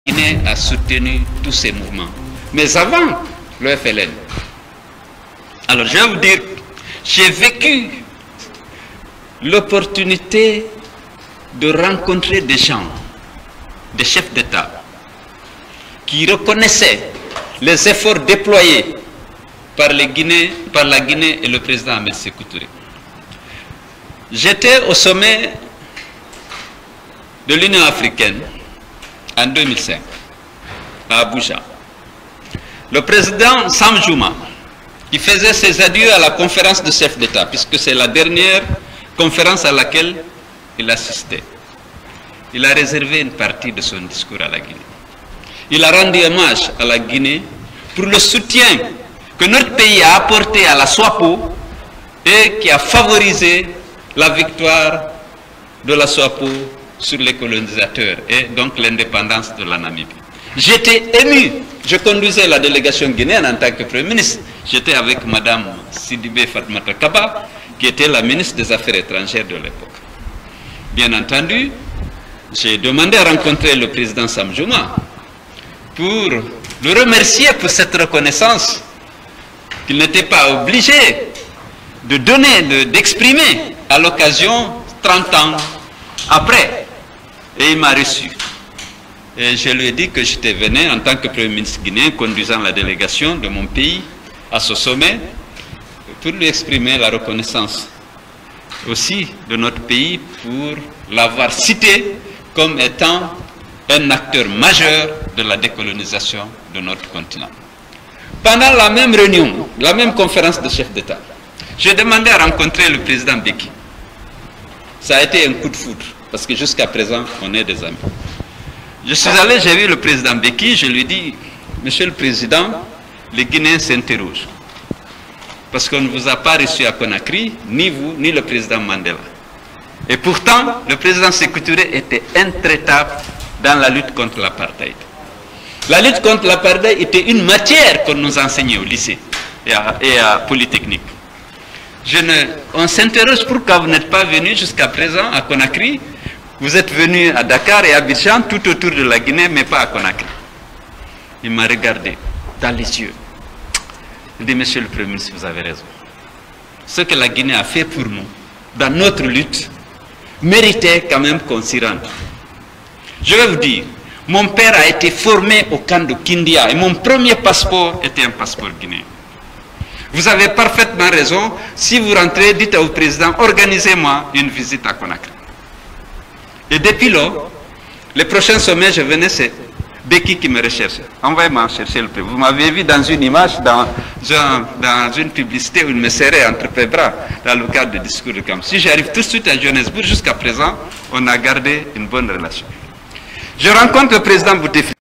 Guinée a soutenu tous ces mouvements. Mais avant le FLN, alors je vais vous dire, j'ai vécu l'opportunité de rencontrer des gens, des chefs d'État, qui reconnaissaient les efforts déployés par la Guinée et le président Ahmed Sékou Touré. J'étais au sommet de l'Union africaine en 2005, à Abuja. Le président Sam Juma, qui faisait ses adieux à la conférence de chefs d'État, puisque c'est la dernière conférence à laquelle il assistait, il a réservé une partie de son discours à la Guinée. Il a rendu hommage à la Guinée pour le soutien que notre pays a apporté à la SWAPO et qui a favorisé la victoire de la SWAPO sur les colonisateurs et donc l'indépendance de la Namibie. J'étais ému. Je conduisais la délégation guinéenne en tant que Premier ministre. J'étais avec Mme Sidibé Fatmata Kaba, qui était la ministre des Affaires étrangères de l'époque. Bien entendu, j'ai demandé à rencontrer le président Sam Juma pour le remercier pour cette reconnaissance qu'il n'était pas obligé de donner, d'exprimer à l'occasion 30 ans après. Et il m'a reçu. Et je lui ai dit que j'étais venu en tant que Premier ministre guinéen conduisant la délégation de mon pays à ce sommet pour lui exprimer la reconnaissance aussi de notre pays pour l'avoir cité comme étant un acteur majeur de la décolonisation de notre continent. Pendant la même réunion, la même conférence de chefs d'État, j'ai demandé à rencontrer le président Béki. Ça a été un coup de foudre, parce que jusqu'à présent, on est des amis. Je suis allé, j'ai vu le président Béki, je lui ai dit, Monsieur le Président, les Guinéens s'interrogent. Parce qu'on ne vous a pas reçu à Conakry, ni vous, ni le président Mandela. Et pourtant, le président Sékou Touré était intraitable dans la lutte contre l'apartheid. La lutte contre l'apartheid était une matière qu'on nous enseignait au lycée et à Polytechnique. On s'interroge pourquoi vous n'êtes pas venu jusqu'à présent à Conakry. Vous êtes venu à Dakar et à Abidjan, tout autour de la Guinée, mais pas à Conakry. Il m'a regardé dans les yeux. Il dit, Monsieur le Premier ministre, vous avez raison. Ce que la Guinée a fait pour nous, dans notre lutte, méritait quand même qu'on s'y rende. Je vais vous dire, mon père a été formé au camp de Kindia et mon premier passeport était un passeport guinéen. Vous avez parfaitement raison. Si vous rentrez, dites au président, organisez-moi une visite à Conakry. Et depuis lors, les prochains sommets, je venais, c'est Béki qui me recherche. Envoyez-moi chercher le président. Vous m'avez vu dans une image, dans une publicité où il me serrait entre les bras dans le cadre du discours de camp. Si j'arrive tout de suite à Johannesburg, jusqu'à présent, on a gardé une bonne relation. Je rencontre le président Bouteflika.